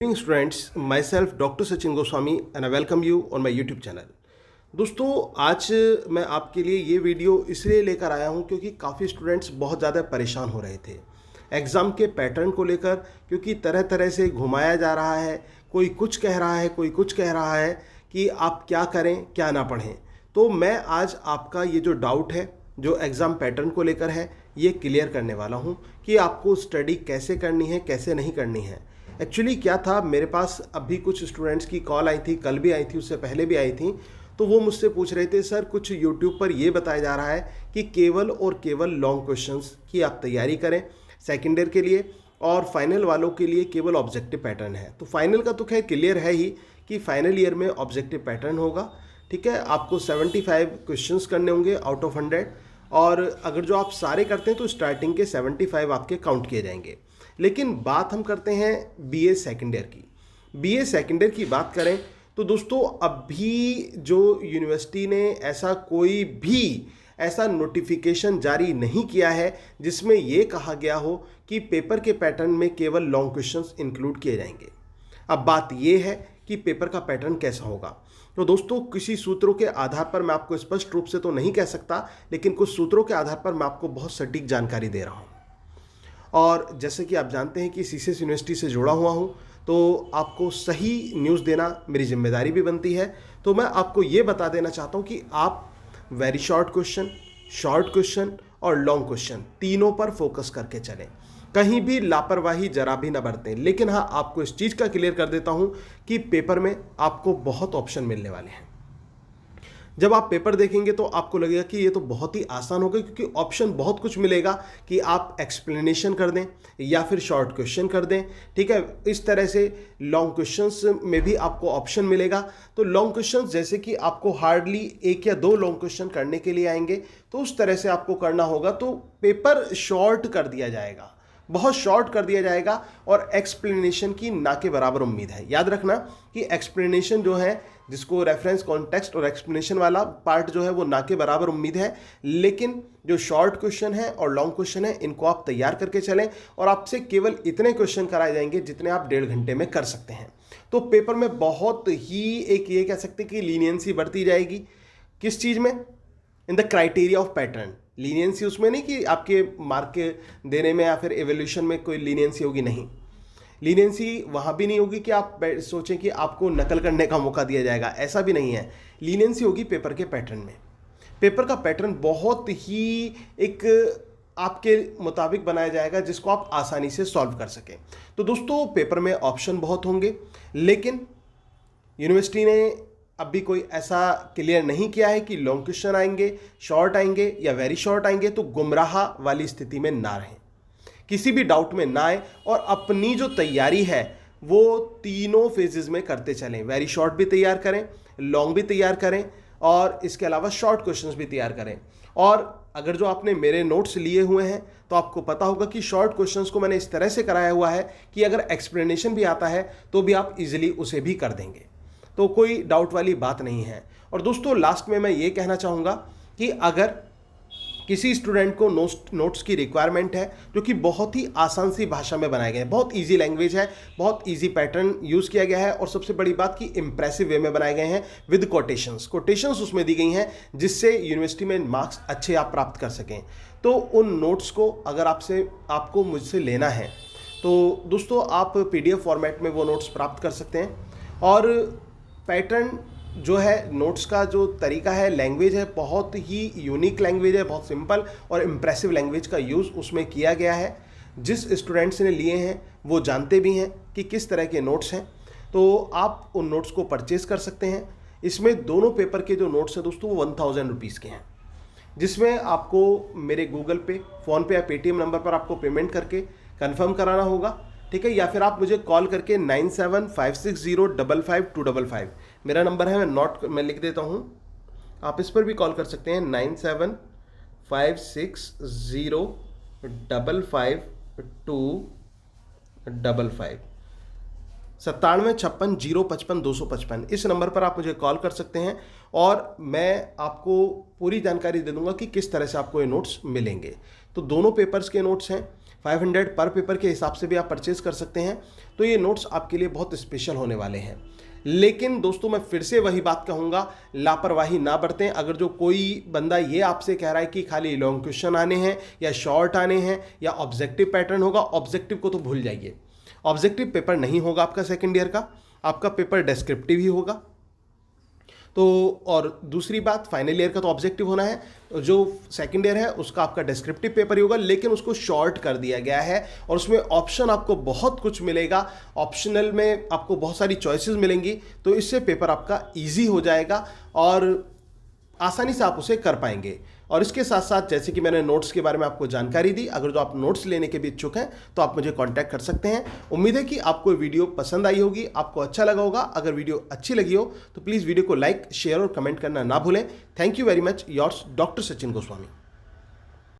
Greetings students, myself Dr. Sachin Goswami and I welcome you on my YouTube channel. दोस्तों आज मैं आपके लिए ये वीडियो इसलिए लेकर आया हूँ क्योंकि काफ़ी स्टूडेंट्स बहुत ज़्यादा परेशान हो रहे थे एग्ज़ाम के पैटर्न को लेकर, क्योंकि तरह तरह से घुमाया जा रहा है। कोई कुछ कह रहा है, कोई कुछ कह रहा है कि आप क्या करें क्या ना पढ़ें। तो मैं आज आपका ये जो डाउट है जो एग्ज़ाम पैटर्न को लेकर है ये क्लियर करने वाला हूँ कि आपको स्टडी कैसे करनी है कैसे नहीं करनी है। एक्चुअली क्या था, मेरे पास अभी कुछ स्टूडेंट्स की कॉल आई थी, कल भी आई थी, उससे पहले भी आई थी। तो वो मुझसे पूछ रहे थे सर कुछ यूट्यूब पर ये बताया जा रहा है कि केवल और केवल लॉन्ग क्वेश्चंस की आप तैयारी करें सेकेंड ईयर के लिए, और फाइनल वालों के लिए केवल ऑब्जेक्टिव पैटर्न है। तो फाइनल का तो खैर क्लियर है ही कि फाइनल ईयर में ऑब्जेक्टिव पैटर्न होगा। ठीक है, आपको 75 क्वेश्चंस करने होंगे आउट ऑफ 100, और अगर जो आप सारे करते हैं तो स्टार्टिंग के 75 आपके काउंट किए जाएंगे। लेकिन बात हम करते हैं बीए सेकेंड ईयर की। बीए सेकेंड ईयर की बात करें तो दोस्तों अभी जो यूनिवर्सिटी ने ऐसा नोटिफिकेशन जारी नहीं किया है जिसमें ये कहा गया हो कि पेपर के पैटर्न में केवल लॉन्ग क्वेश्चंस इंक्लूड किए जाएंगे। अब बात ये है कि पेपर का पैटर्न कैसा होगा। तो दोस्तों किसी सूत्रों के आधार पर मैं आपको स्पष्ट रूप से तो नहीं कह सकता, लेकिन कुछ सूत्रों के आधार पर मैं आपको बहुत सटीक जानकारी दे रहा हूँ। और जैसे कि आप जानते हैं कि सीसीएस यूनिवर्सिटी से जुड़ा हुआ हूँ, तो आपको सही न्यूज़ देना मेरी जिम्मेदारी भी बनती है। तो मैं आपको ये बता देना चाहता हूँ कि आप वेरी शॉर्ट क्वेश्चन और लॉन्ग क्वेश्चन तीनों पर फोकस करके चलें, कहीं भी लापरवाही जरा भी ना बरतें। लेकिन हाँ, आपको इस चीज़ का क्लियर कर देता हूँ कि पेपर में आपको बहुत ऑप्शन मिलने वाले हैं। जब आप पेपर देखेंगे तो आपको लगेगा कि ये तो बहुत ही आसान होगा, क्योंकि ऑप्शन बहुत कुछ मिलेगा कि आप एक्सप्लेनेशन कर दें या फिर शॉर्ट क्वेश्चन कर दें। ठीक है, इस तरह से लॉन्ग क्वेश्चंस में भी आपको ऑप्शन मिलेगा। तो लॉन्ग क्वेश्चंस जैसे कि आपको हार्डली 1 या 2 लॉन्ग क्वेश्चन करने के लिए आएंगे, तो उस तरह से आपको करना होगा। तो पेपर शॉर्ट कर दिया जाएगा, बहुत शॉर्ट कर दिया जाएगा, और एक्सप्लेनेशन की ना के बराबर उम्मीद है। याद रखना कि एक्सप्लेनेशन जो है, जिसको रेफरेंस कॉन्टेक्स्ट और एक्सप्लेनेशन वाला पार्ट जो है वो ना के बराबर उम्मीद है। लेकिन जो शॉर्ट क्वेश्चन है और लॉन्ग क्वेश्चन है इनको आप तैयार करके चलें, और आपसे केवल इतने क्वेश्चन कराए जाएंगे जितने आप 1.5 घंटे में कर सकते हैं। तो पेपर में बहुत ही एक ये कह सकते हैं कि लीनियंसी बढ़ती जाएगी। किस चीज़ में? In the criteria of pattern. Leniency उसमें नहीं कि आपके मार्क देने में या फिर एवोल्यूशन में कोई लीनियंसी होगी, नहीं। लीनियंसी वहाँ भी नहीं होगी कि आप सोचें कि आपको नकल करने का मौका दिया जाएगा, ऐसा भी नहीं है। लीनियंसी होगी पेपर के पैटर्न में। पेपर का पैटर्न बहुत ही एक आपके मुताबिक बनाया जाएगा जिसको आप आसानी से सॉल्व कर सकें। तो दोस्तों पेपर में ऑप्शन बहुत होंगे, लेकिन यूनिवर्सिटी ने अभी कोई ऐसा क्लियर नहीं किया है कि लॉन्ग क्वेश्चन आएंगे, शॉर्ट आएंगे या वेरी शॉर्ट आएंगे। तो गुमराह वाली स्थिति में ना रहें, किसी भी डाउट में ना आए, और अपनी जो तैयारी है वो तीनों फेजेस में करते चलें। वेरी शॉर्ट भी तैयार करें, लॉन्ग भी तैयार करें, और इसके अलावा शॉर्ट क्वेश्चंस भी तैयार करें। और अगर जो आपने मेरे नोट्स लिए हुए हैं तो आपको पता होगा कि शॉर्ट क्वेश्चंस को मैंने इस तरह से कराया हुआ है कि अगर एक्सप्लेनेशन भी आता है तो भी आप इजीली उसे भी कर देंगे। तो कोई डाउट वाली बात नहीं है। और दोस्तों लास्ट में मैं ये कहना चाहूँगा कि अगर किसी स्टूडेंट को नोट्स की रिक्वायरमेंट है जो कि बहुत ही आसान सी भाषा में बनाए गए हैं, बहुत इजी लैंग्वेज है, बहुत इजी पैटर्न यूज़ किया गया है, और सबसे बड़ी बात कि इंप्रेसिव वे में बनाए गए हैं विद कोटेशंस उसमें दी गई हैं जिससे यूनिवर्सिटी में मार्क्स अच्छे आप प्राप्त कर सकें। तो उन नोट्स को अगर आपको मुझसे लेना है तो दोस्तों आप PDF फॉर्मेट में वो नोट्स प्राप्त कर सकते हैं। और पैटर्न जो है, नोट्स का जो तरीका है, लैंग्वेज है, बहुत ही यूनिक लैंग्वेज है, बहुत सिंपल और इम्प्रेसिव लैंग्वेज का यूज़ उसमें किया गया है। जिस स्टूडेंट्स ने लिए हैं वो जानते भी हैं कि किस तरह के नोट्स हैं, तो आप उन नोट्स को परचेज़ कर सकते हैं। इसमें दोनों पेपर के जो नोट्स हैं दोस्तों वो 1000 रुपीज़ के हैं, जिसमें आपको मेरे गूगल पे, फ़ोनपे या पेटीएम नंबर पर आपको पेमेंट करके कन्फर्म कराना होगा। ठीक है, या फिर आप मुझे कॉल करके 9756055255 मेरा नंबर है, मैं लिख देता हूँ, आप इस पर भी कॉल कर सकते हैं। 9756055255 97565055 इस नंबर पर आप मुझे कॉल कर सकते हैं, और मैं आपको पूरी जानकारी दे दूंगा कि किस तरह से आपको ये नोट्स मिलेंगे। तो दोनों पेपर्स के नोट्स हैं, 500 पर पेपर के हिसाब से भी आप परचेज कर सकते हैं। तो ये नोट्स आपके लिए बहुत स्पेशल होने वाले हैं। लेकिन दोस्तों मैं फिर से वही बात कहूँगा, लापरवाही ना बरतें। अगर जो कोई बंदा ये आपसे कह रहा है कि खाली लॉन्ग क्वेश्चन आने हैं या शॉर्ट आने हैं या ऑब्जेक्टिव पैटर्न होगा, ऑब्जेक्टिव को तो भूल जाइए। ऑब्जेक्टिव पेपर नहीं होगा आपका सेकेंड ईयर का, आपका पेपर डिस्क्रिप्टिव ही होगा। तो और दूसरी बात, फाइनल ईयर का तो ऑब्जेक्टिव होना है, जो सेकंड ईयर है उसका आपका डिस्क्रिप्टिव पेपर ही होगा, लेकिन उसको शॉर्ट कर दिया गया है और उसमें ऑप्शन आपको बहुत कुछ मिलेगा। ऑप्शनल में आपको बहुत सारी चॉइसेस मिलेंगी, तो इससे पेपर आपका इजी हो जाएगा और आसानी से आप उसे कर पाएंगे। और इसके साथ साथ जैसे कि मैंने नोट्स के बारे में आपको जानकारी दी, अगर जो आप नोट्स लेने के भी इच्छुक हैं तो आप मुझे कांटेक्ट कर सकते हैं। उम्मीद है कि आपको वीडियो पसंद आई होगी, आपको अच्छा लगा होगा। अगर वीडियो अच्छी लगी हो तो प्लीज़ वीडियो को लाइक, शेयर और कमेंट करना ना भूलें। Thank you very much, yours doctor Sachin Goswami.